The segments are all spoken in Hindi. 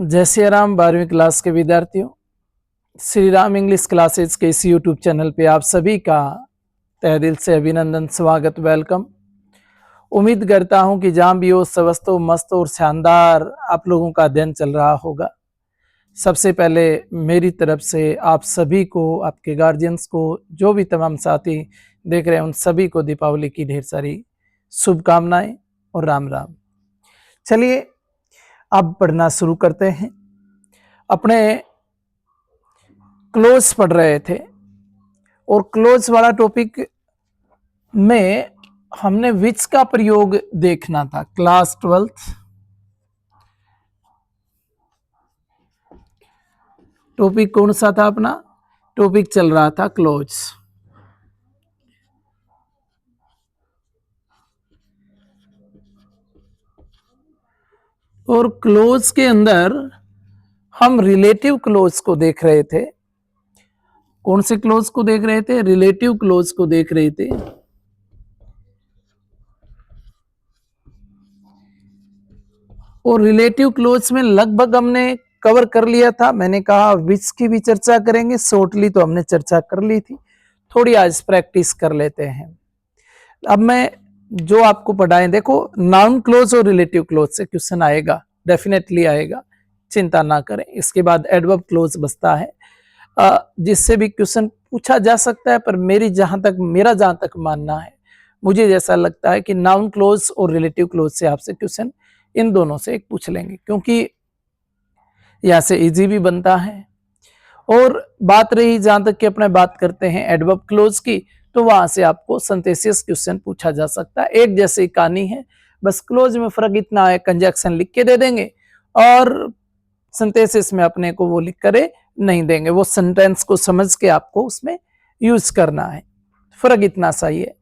जय श्री राम 12वीं क्लास के विद्यार्थियों, श्री राम इंग्लिश क्लासेस के इस यूट्यूब चैनल पे आप सभी का तहे दिल से अभिनंदन, स्वागत, वेलकम। उम्मीद करता हूं कि जहां भी हो स्वस्थ हो, मस्त और शानदार आप लोगों का अध्ययन चल रहा होगा। सबसे पहले मेरी तरफ से आप सभी को, आपके गार्जियंस को, जो भी तमाम साथी देख रहे हैं उन सभी को दीपावली की ढेर सारी शुभकामनाएं और राम राम। चलिए अब पढ़ना शुरू करते हैं। अपने क्लोज पढ़ रहे थे और क्लोज वाला टॉपिक में हमने विच का प्रयोग देखना था। क्लास 12th टॉपिक कौन सा था? अपना टॉपिक चल रहा था क्लोज। और क्लोज के अंदर हम रिलेटिव क्लोज को देख रहे थे। कौन से क्लोज को देख रहे थे? रिलेटिव क्लोज को देख रहे थे। और रिलेटिव क्लोज में लगभग हमने कवर कर लिया था। मैंने कहा विच की भी चर्चा करेंगे, शॉर्टली तो हमने चर्चा कर ली थी, थोड़ी आज प्रैक्टिस कर लेते हैं। अब मैं जो आपको पढ़ाएं, देखो नाउन क्लोज और रिलेटिव क्लोज से क्वेश्चन आएगा, डेफिनेटली आएगा, चिंता ना करें। इसके बाद एडवर्ब क्लोज बचता है जिससे भी क्वेश्चन पूछा जा सकता है, पर मेरा जहां तक मानना है, मुझे जैसा लगता है कि नाउन क्लोज और रिलेटिव क्लोज से आपसे क्वेश्चन इन दोनों से एक पूछ लेंगे, क्योंकि यहाँ से इजी भी बनता है। और बात रही जहां तक कि अपने बात करते हैं एडवर्ब क्लोज की, तो वहां से आपको सिंथेसिस क्वेश्चन पूछा जा सकता है। एक जैसी कहानी है, बस क्लोज में फर्क इतना है, कंजक्शन लिख के दे देंगे और सिंथेसिस में अपने को वो लिख करे नहीं देंगे, वो सेंटेंस को समझ के आपको उसमें यूज करना है। फर्क इतना सही है।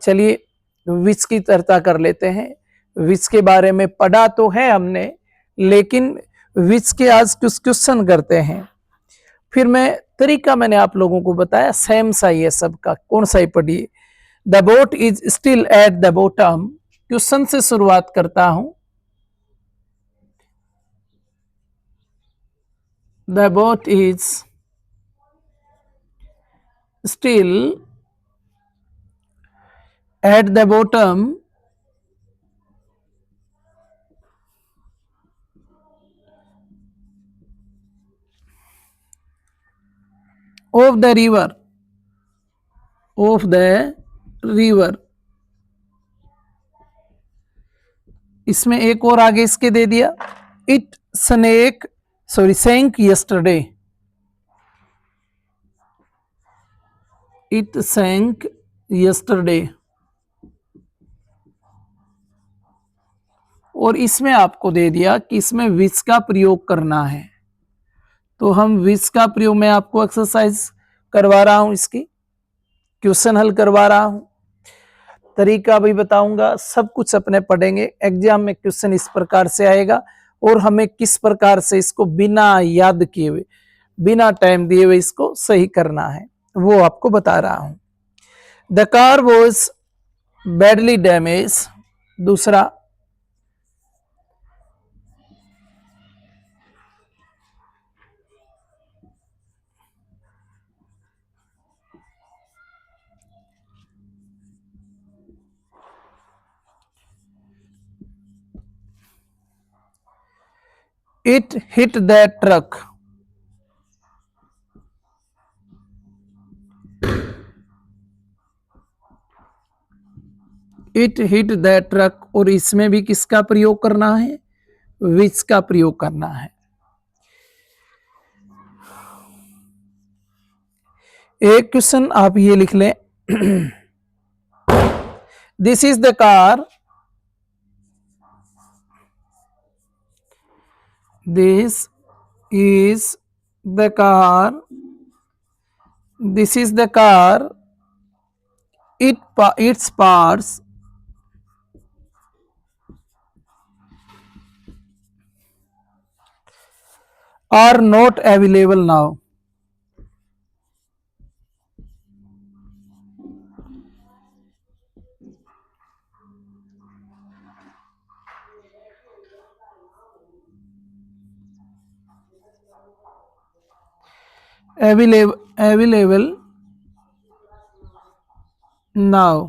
चलिए विच की चर्चा कर लेते हैं। विच के बारे में पढ़ा तो है हमने, लेकिन विच के आज कुछ क्वेश्चन करते हैं। फिर मैंने आप लोगों को बताया सेम सा ही है सबका। कौन सा ही पढ़िए। The boat is still at the bottom. Question से शुरुआत करता हूं। The boat is still at the bottom of the river. Of the river, इसमें एक और आगे इसके दे दिया। It sank yesterday. It sank yesterday. और इसमें आपको दे दिया कि इसमें विच का प्रयोग करना है, तो हम विच का प्रयोग, मैं आपको एक्सरसाइज करवा रहा हूं, इसकी क्वेश्चन हल करवा रहा हूं, तरीका भी बताऊंगा, सब कुछ अपने पढ़ेंगे। एग्जाम में क्वेश्चन इस प्रकार से आएगा और हमें किस प्रकार से इसको बिना याद किए हुए, बिना टाइम दिए हुए इसको सही करना है, वो आपको बता रहा हूं। The car was badly damage. दूसरा, it hit the truck. It hit the truck, और इसमें भी किसका प्रयोग करना है? विच का प्रयोग करना है। एक क्वेश्चन आप ये लिख लें, this is the car. This is the car. This is the car. its parts are not available now. Available now.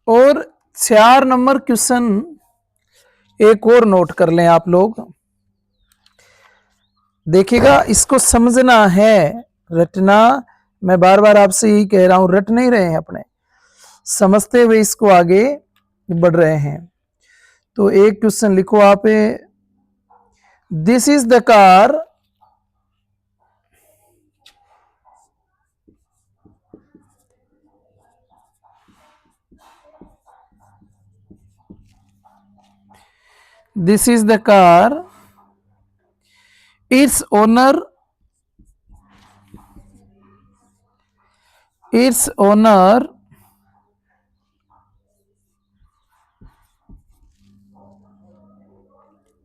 और 4 नंबर क्वेश्चन एक और नोट कर लें आप लोग, देखिएगा, इसको समझना है, रटना, मैं बार बार आपसे यही कह रहा हूं, रट नहीं रहे हैं अपने, समझते हुए इसको आगे बढ़ रहे हैं। तो एक क्वेश्चन लिखो आप, this is the car this is the car, its owner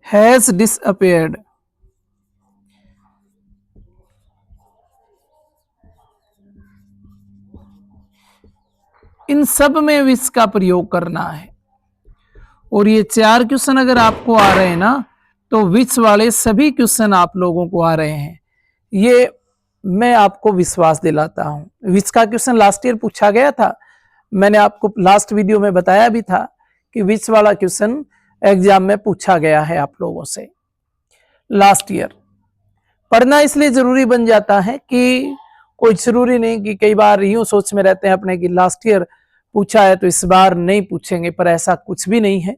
has disappeared। इन सब में विच का प्रयोग करना है। और ये 4 क्वेश्चन अगर आपको आ रहे हैं ना, तो विच वाले सभी क्वेश्चन आप लोगों को आ रहे हैं, ये मैं आपको विश्वास दिलाता हूं। विच का क्वेश्चन लास्ट ईयर पूछा गया था, मैंने आपको लास्ट वीडियो में बताया भी था कि विच वाला क्वेश्चन एग्जाम में पूछा गया है आप लोगों से लास्ट ईयर। पढ़ना इसलिए जरूरी बन जाता है कि कोई जरूरी नहीं कि कई बार यूं सोच में रहते हैं अपने कि लास्ट ईयर पूछा है तो इस बार नहीं पूछेंगे, पर ऐसा कुछ भी नहीं है।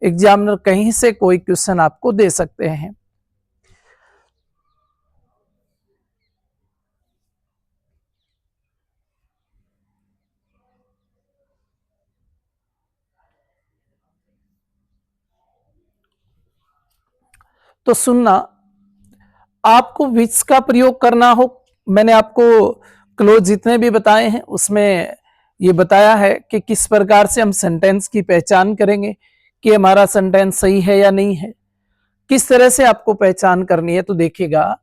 एग्जामिनर कहीं से कोई क्वेश्चन आपको दे सकते हैं। तो सुनना, आपको विच का प्रयोग करना हो, मैंने आपको क्लोज जितने भी बताए हैं उसमें ये बताया है कि किस प्रकार से हम सेंटेंस की पहचान करेंगे कि हमारा सेंटेंस सही है या नहीं है, किस तरह से आपको पहचान करनी है। तो देखिएगा,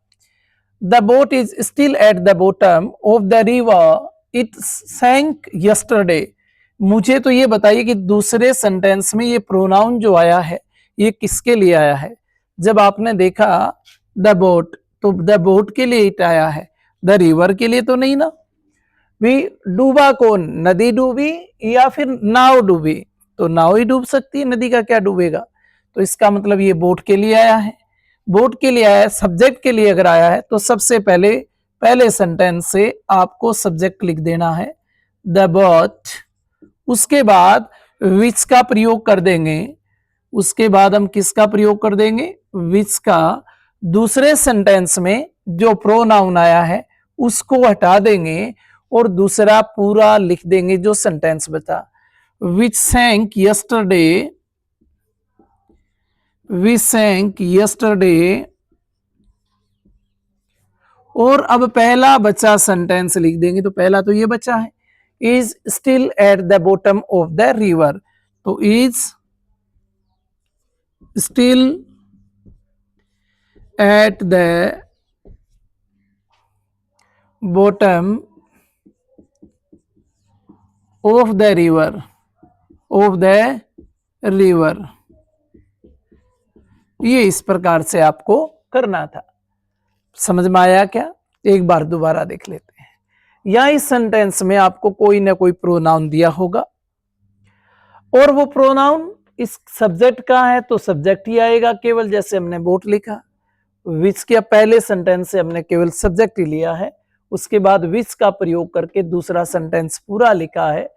the boat is still at the bottom of the river, it sank yesterday. मुझे तो ये बताइए कि दूसरे सेंटेंस में ये प्रोनाउन जो आया है ये किसके लिए आया है। जब आपने देखा द बोट, तो द बोट के लिए इट आया है, द रिवर के लिए तो नहीं ना। भी डूबा कौन, नदी डूबी या फिर नाव डूबी, तो नाव ही डूब सकती है, नदी का क्या डूबेगा। तो इसका मतलब ये बोट के लिए आया है, बोट के लिए आया है। सब्जेक्ट के लिए अगर आया है तो सबसे पहले पहले सेंटेंस से आपको सब्जेक्ट लिख देना है द बोट, उसके बाद विच का प्रयोग कर देंगे, उसके बाद हम किसका प्रयोग कर देंगे, विच का। दूसरे सेंटेंस में जो प्रोनाउन आया है उसको हटा देंगे और दूसरा पूरा लिख देंगे जो सेंटेंस बचा, विच सैंक यस्टरडे, विच सैंक यस्टरडे। और अब पहला बचा सेंटेंस लिख देंगे, तो पहला तो ये बचा है, is still at the bottom of the river, तो is still at the bottom of the river, of the river. ये इस प्रकार से आपको करना था। समझ में आया क्या? एक बार दोबारा देख लेते हैं। या इस सेंटेंस में आपको कोई ना कोई प्रोनाउन दिया होगा और वो प्रोनाउन इस सब्जेक्ट का है तो सब्जेक्ट ही आएगा केवल, जैसे हमने बोट लिखा। विच के पहले सेंटेंस से हमने केवल सब्जेक्ट ही लिया है, उसके बाद विच का प्रयोग करके दूसरा सेंटेंस पूरा लिखा है,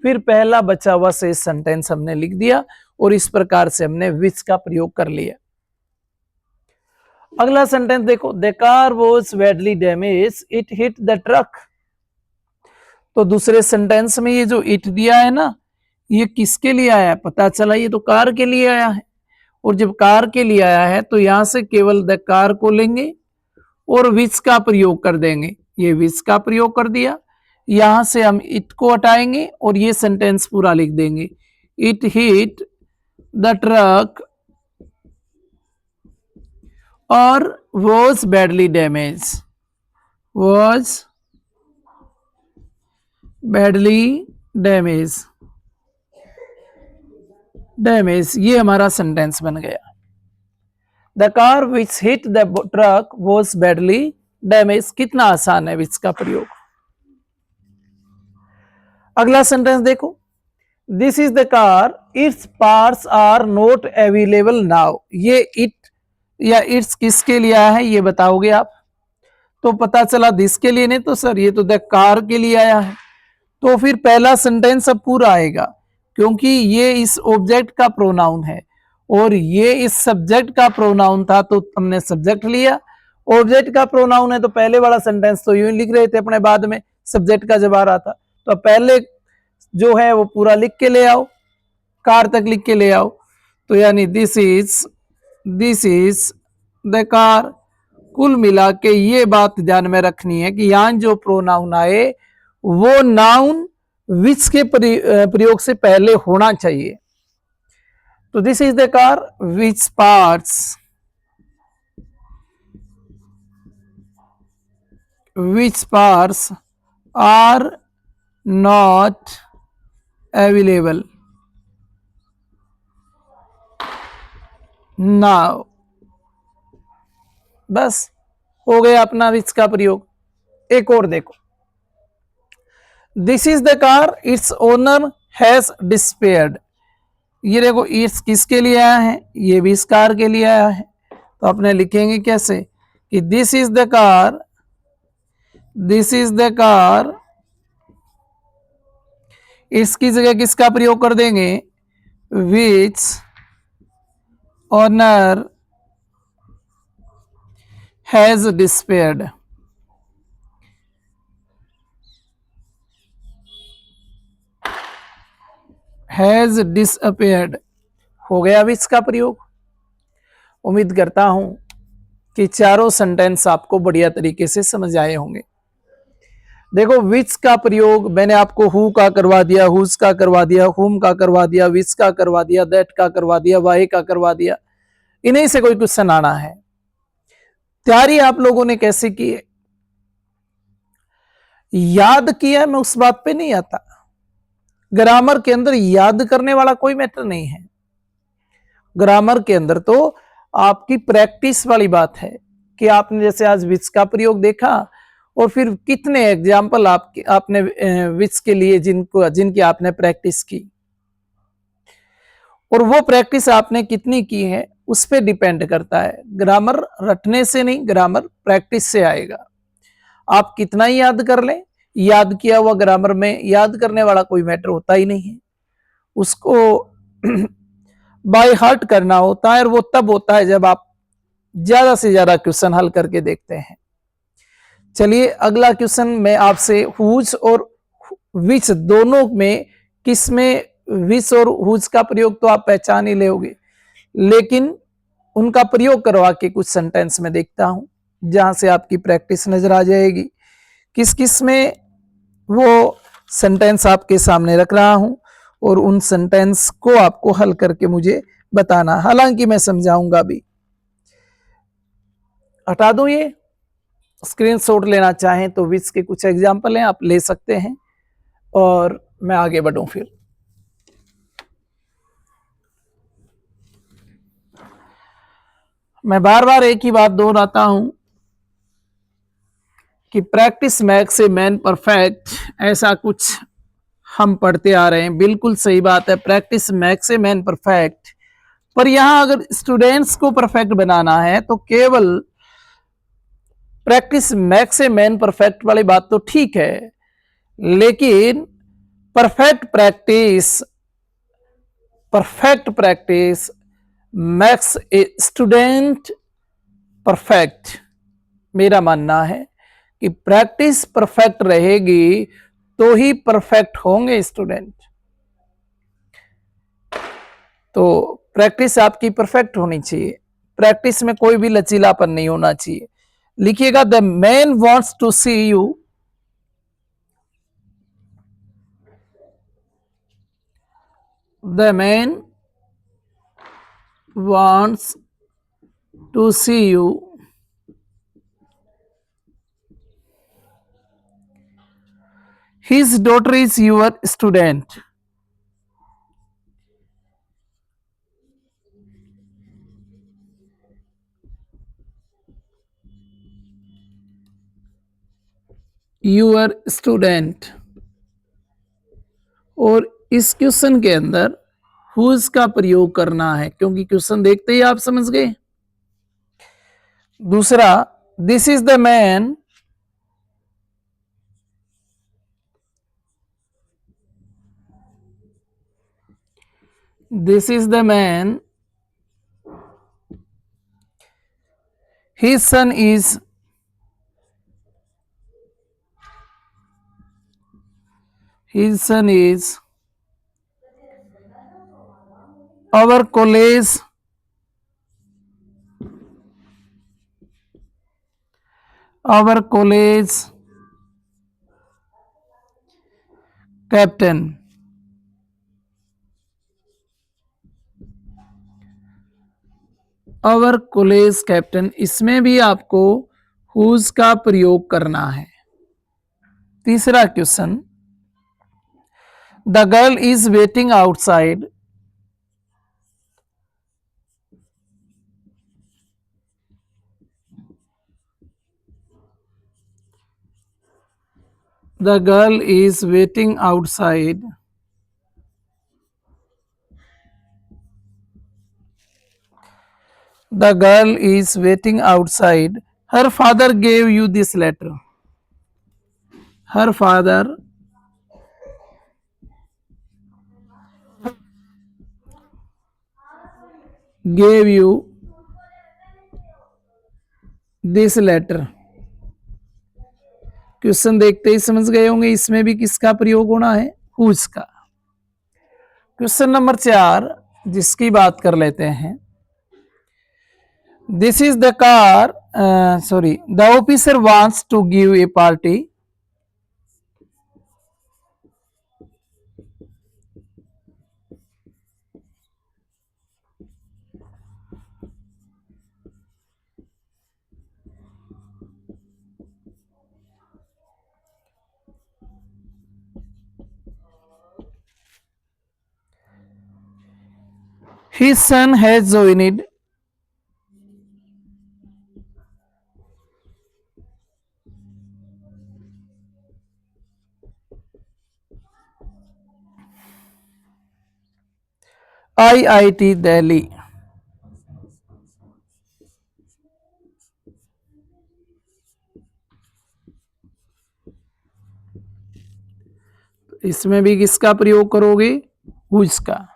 फिर पहला बचा हुआ से सेंटेंस हमने लिख दिया और इस प्रकार से हमने विच का प्रयोग कर लिया। अगला सेंटेंस देखो, the car was badly damage, it hit the truck. तो दूसरे सेंटेंस में ये जो इट दिया है ना, ये किसके लिए आया है? पता चला ये तो कार के लिए आया है। और जब कार के लिए आया है तो यहां से केवल द कार को लेंगे और विच का प्रयोग कर देंगे, ये विच का प्रयोग कर दिया। यहां से हम इट को हटाएंगे और ये सेंटेंस पूरा लिख देंगे, इट हिट द ट्रक और was badly damage, was badly damage, damage, ये हमारा सेंटेंस बन गया। The car which hit the truck was badly damage. कितना आसान है विच का प्रयोग। अगला सेंटेंस देखो, this is the car, its parts are not available now. ये इट या इट्स किसके लिए आया है ये बताओगे आप। तो पता चला दिस के लिए नहीं तो सर ये तो द कार के लिए आया है। तो फिर पहला सेंटेंस अब पूरा आएगा क्योंकि ये इस ऑब्जेक्ट का प्रोनाउन है और ये इस सब्जेक्ट का प्रोनाउन था तो हमने सब्जेक्ट लिया। ऑब्जेक्ट का प्रोनाउन है तो पहले वाला सेंटेंस तो यूं लिख रहे थे अपने, बाद में सब्जेक्ट का जब आ रहा था तो पहले जो है वो पूरा लिख के ले आओ, कार तक लिख के ले आओ। तो यानी दिस इज द कार। कुल मिला के ये बात ध्यान में रखनी है कि यहां जो प्रोनाउन आए वो नाउन विच के प्रयोग से पहले होना चाहिए। तो this is the car which parts are not available now. बस हो गया अपना विच का प्रयोग। एक और देखो, this is the car its owner has despaired. ये देखो इट्स किसके लिए आया है, ये भी इस कार के लिए आया है। तो अपने लिखेंगे कैसे कि दिस इज द कार इसकी जगह किसका प्रयोग कर देंगे, which owner has despaired. Has disappeared हो गया विच का प्रयोग। उम्मीद करता हूं कि चारों सेंटेंस आपको बढ़िया तरीके से समझ आए होंगे। देखो विच का प्रयोग मैंने आपको हु का करवा दिया, हुज का करवा दिया, हुम का करवा दिया, विच का करवा दिया, दैट का करवा दिया, वाई का करवा दिया। इन्हीं से कोई क्वेश्चन आना है। तैयारी आप लोगों ने कैसे की है, याद किया, मैं उस बात पे नहीं आता। ग्रामर के अंदर याद करने वाला कोई मैटर नहीं है। ग्रामर के अंदर तो आपकी प्रैक्टिस वाली बात है कि आपने जैसे आज विच का प्रयोग देखा और फिर कितने एग्जाम्पल आपने विच के लिए जिनकी आपने प्रैक्टिस की, और वो प्रैक्टिस आपने कितनी की है उस पर डिपेंड करता है। ग्रामर रटने से नहीं, ग्रामर प्रैक्टिस से आएगा। आप कितना ही याद कर लें, याद किया हुआ ग्रामर में याद करने वाला कोई मैटर होता ही नहीं है। उसको बाय हार्ट करना होता है और वो तब होता है जब आप ज्यादा से ज्यादा क्वेश्चन हल करके देखते हैं। चलिए अगला क्वेश्चन मैं आपसे हुज और विच दोनों में किस में विच और हुज का प्रयोग तो आप पहचान ही लेोगे, लेकिन उनका प्रयोग करवा के कुछ सेंटेंस में देखता हूं जहां से आपकी प्रैक्टिस नजर आ जाएगी। किस किस में वो सेंटेंस आपके सामने रख रहा हूं और उन सेंटेंस को आपको हल करके मुझे बताना, हालांकि मैं समझाऊंगा भी। हटा दूं ये, स्क्रीनशॉट लेना चाहें तो विच के कुछ एग्जाम्पल हैं, आप ले सकते हैं और मैं आगे बढ़ूं। फिर मैं बार बार एक ही बात दोहराता हूं कि practice max a man perfect, ऐसा कुछ हम पढ़ते आ रहे हैं। बिल्कुल सही बात है, practice max a man perfect. पर यहां अगर स्टूडेंट्स को परफेक्ट बनाना है तो केवल practice max a man perfect वाली बात तो ठीक है, लेकिन perfect practice max a student perfect. मेरा मानना है कि प्रैक्टिस परफेक्ट रहेगी तो ही परफेक्ट होंगे स्टूडेंट। तो प्रैक्टिस आपकी परफेक्ट होनी चाहिए, प्रैक्टिस में कोई भी लचीलापन नहीं होना चाहिए। लिखिएगा the man wants to see you, the man wants to see you, his daughter is your student। Your student. और इस क्वेश्चन के अंदर हुज का प्रयोग करना है, क्योंकि क्वेश्चन देखते ही आप समझ गए। दूसरा, this is the man, this is the man, his son is, his son is our college, our college captain। our college captain, इसमें भी आपको हुज का प्रयोग करना है। तीसरा question, the girl is waiting outside, the girl is waiting outside, the girl is waiting outside, her father gave you this letter, her father gave you this letter। Question देखते ही समझ गए होंगे इसमें भी किसका प्रयोग होना है, हुज का। क्वेश्चन नंबर 4 जिसकी बात कर लेते हैं, this is the car, sorry, the officer wants to give a party, his son has joined, IIT Delhi. इसमें भी किसका प्रयोग करोगे, हुज का।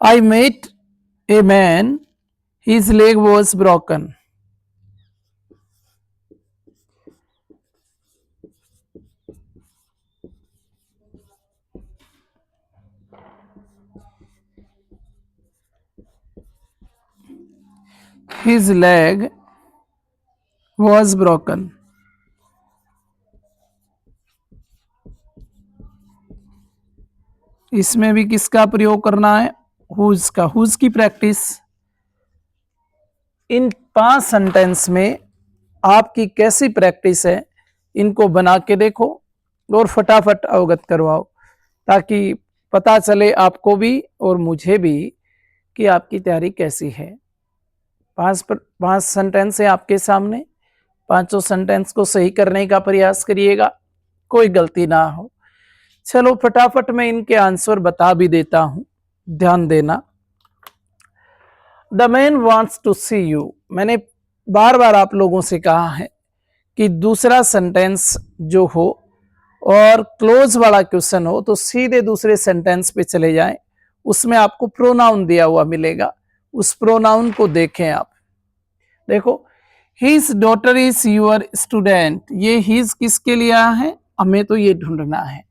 I met a man, his leg was broken, his leg was broken। इसमें भी किसका प्रयोग करना है, हुज का। हुज की प्रैक्टिस इन 5 सेंटेंस में आपकी कैसी प्रैक्टिस है, इनको बना के देखो और फटाफट अवगत करवाओ, ताकि पता चले आपको भी और मुझे भी कि आपकी तैयारी कैसी है। 5 सेंटेंस है आपके सामने, 5 सेंटेंस को सही करने का प्रयास करिएगा, कोई गलती ना हो। चलो फटाफट मैं इनके आंसर बता भी देता हूं, ध्यान देना। The man wants to see you, मैंने बार बार आप लोगों से कहा है कि दूसरा सेंटेंस जो हो और क्लोज वाला क्वेश्चन हो तो सीधे दूसरे सेंटेंस पे चले जाएं, उसमें आपको प्रोनाउन दिया हुआ मिलेगा, उस प्रोनाउन को देखें आप। देखो, his daughter is your student, ये हिज किसके लिए आया है, हमें तो ये ढूंढना है।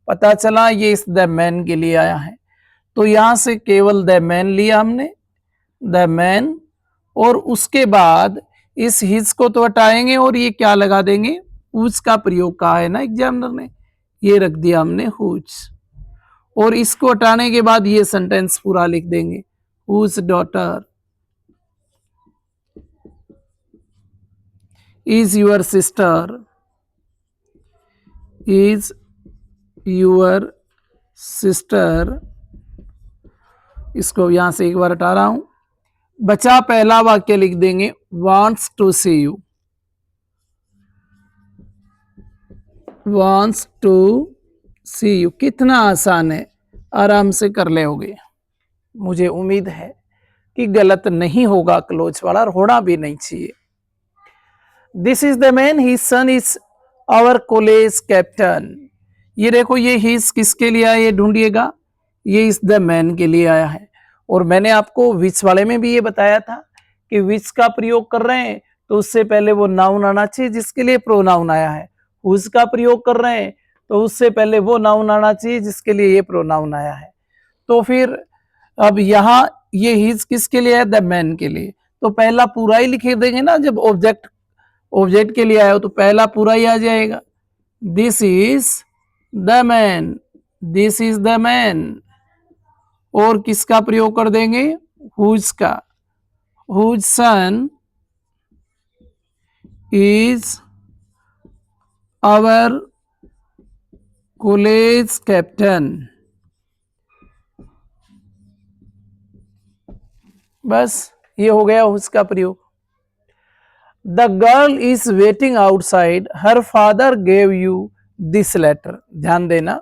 पता चला ये इस द मैन के लिए आया है, तो यहां से केवल द मैन लिया हमने, द मैन, और उसके बाद इस हिज को तो हटाएंगे और ये क्या लगा देंगे, हुज का प्रयोग कहा है ना एग्जामिनर ने, ये रख दिया हमने हुज, और इसको हटाने के बाद ये सेंटेंस पूरा लिख देंगे, whose daughter is your sister, is your sister, इसको यहां से एक बार हटा रहा हूं, बचा पहला वाक्य लिख देंगे wants to see you, wants to see you। कितना आसान है, आराम से कर लेोगे। मुझे उम्मीद है कि गलत नहीं होगा क्लोज वाला, और होना भी नहीं चाहिए। This is the man, his son is our college captain. ये देखो, ये हिज किसके लिए आया, ये ढूंढिएगा, ये इज द मैन के लिए आया है। और मैंने आपको विच वाले में भी ये बताया था कि विच का प्रयोग कर रहे हैं तो उससे पहले वो नाउन आना चाहिए जिसके लिए प्रोनाउन आया है। हुज का प्रयोग कर रहे हैं तो उससे पहले वो नाउन आना चाहिए जिसके लिए ये प्रोनाउन आया है। तो फिर अब यहाँ ये हिज किसके लिए है, द मैन के लिए, तो पहला पूरा ही लिखे देंगे ना। जब ऑब्जेक्ट के लिए आया हो तो पहला पूरा ही आ जाएगा। This is the man, this is the man. और किसका प्रयोग कर देंगे, हुज का, whose son is our college captain. बस ये हो गया उसका प्रयोग। The girl is waiting outside, her father gave you this letter. ध्यान देना,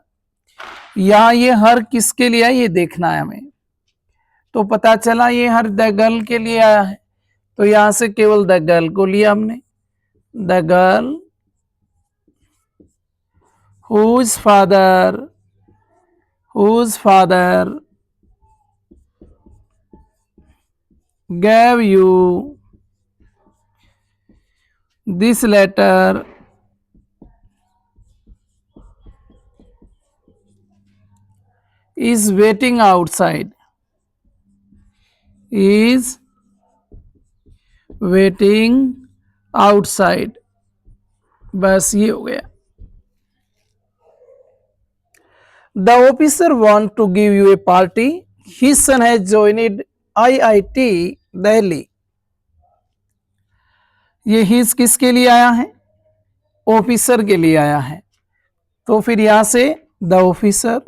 यहां ये हर किसके लिए है ये देखना है हमें। तो पता चला ये हर द गर्ल के लिए आया है, तो यहां से केवल द गर्ल को लिया हमने। The girl whose father gave you this letter is waiting outside, is waiting outside। बस ये हो गया। The officer want to give you a party, his son has joined IIT Delhi. ये हिज किसके लिए आया है, ऑफिसर के लिए आया है। तो फिर यहां से द ऑफिसर,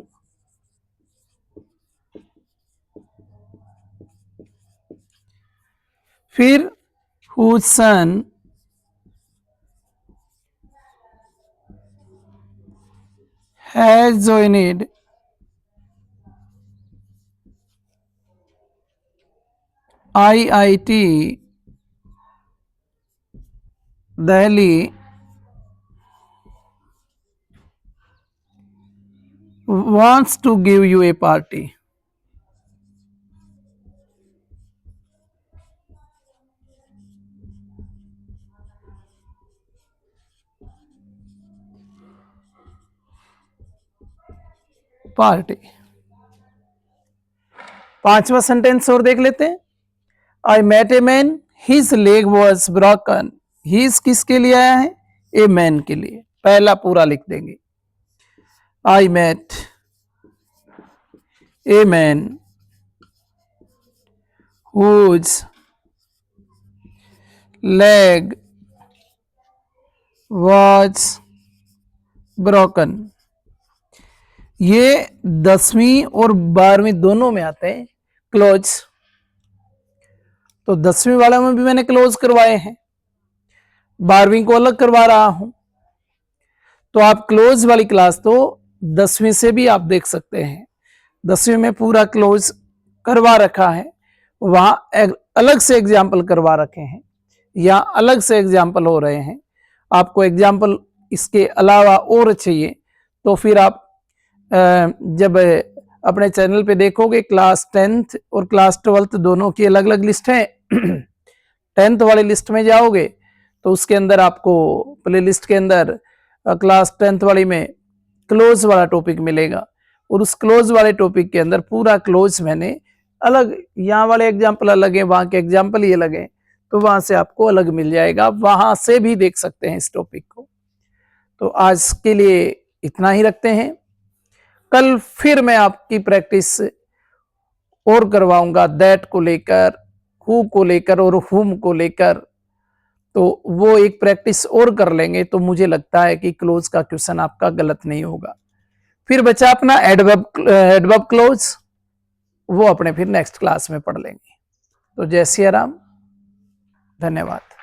फिर whose son has joined IIT Delhi wants to give you a party। Party. पांचवा सेंटेंस और देख लेते हैं। I met a man, his leg was broken. His किसके लिए आया है, ए मैन के लिए। पहला पूरा लिख देंगे। I met a man whose leg was broken। ये 10वीं और 12वीं दोनों में आते हैं क्लोज। तो 10वीं वाले में भी मैंने क्लोज करवाए हैं, 12वीं को अलग करवा रहा हूं। तो आप क्लोज वाली क्लास तो 10वीं से भी आप देख सकते हैं। 10वीं में पूरा क्लोज करवा रखा है, वहां अलग से एग्जाम्पल करवा रखे हैं, या अलग से एग्जाम्पल हो रहे हैं। आपको एग्जाम्पल इसके अलावा और चाहिए तो फिर आप जब अपने चैनल पे देखोगे क्लास 10th और क्लास 12th दोनों की अलग अलग लिस्ट है। 10th वाली लिस्ट में जाओगे तो उसके अंदर आपको प्ले लिस्ट के अंदर क्लास 10th वाली में क्लोज वाला टॉपिक मिलेगा, और उस क्लोज वाले टॉपिक के अंदर पूरा क्लोज मैंने अलग, यहाँ वाले एग्जाम्पल अलग है, वहां के एग्जाम्पल ही अलग है, तो वहां से आपको अलग मिल जाएगा, वहां से भी देख सकते हैं इस टॉपिक को। तो आज के लिए इतना ही रखते हैं। कल फिर मैं आपकी प्रैक्टिस और करवाऊंगा दैट को लेकर, हु को लेकर और हुम को लेकर। तो वो एक प्रैक्टिस और कर लेंगे तो मुझे लगता है कि क्लोज का क्वेश्चन आपका गलत नहीं होगा। फिर बचा अपना एडवर्ब क्लोज, वो अपने फिर नेक्स्ट क्लास में पढ़ लेंगे। तो जय सिया राम, धन्यवाद।